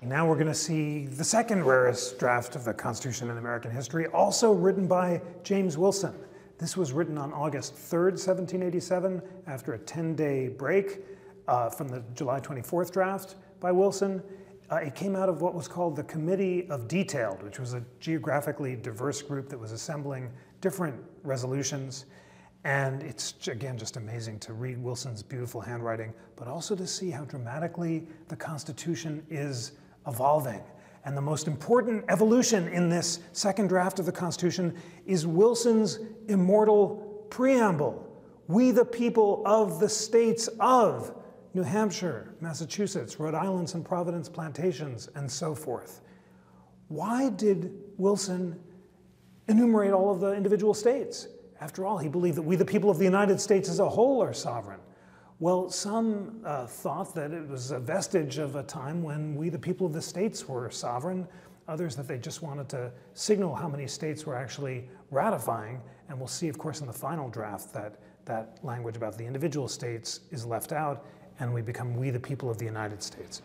Now we're going to see the second rarest draft of the Constitution in American history, also written by James Wilson. This was written on August 3rd, 1787, after a 10-day break from the July 24th draft by Wilson. It came out of what was called the Committee of Detailed, which was a geographically diverse group that was assembling different resolutions. And it's, again, just amazing to read Wilson's beautiful handwriting, but also to see how dramatically the Constitution is evolving. And the most important evolution in this second draft of the Constitution is Wilson's immortal preamble. We the people of the states of New Hampshire, Massachusetts, Rhode Island, and Providence plantations, and so forth. Why did Wilson enumerate all of the individual states? After all, he believed that we the people of the United States as a whole are sovereign. Well, some thought that it was a vestige of a time when we the people of the states were sovereign. Others that they just wanted to signal how many states were actually ratifying. And we'll see, of course, in the final draft that that language about the individual states is left out, and we become we the people of the United States.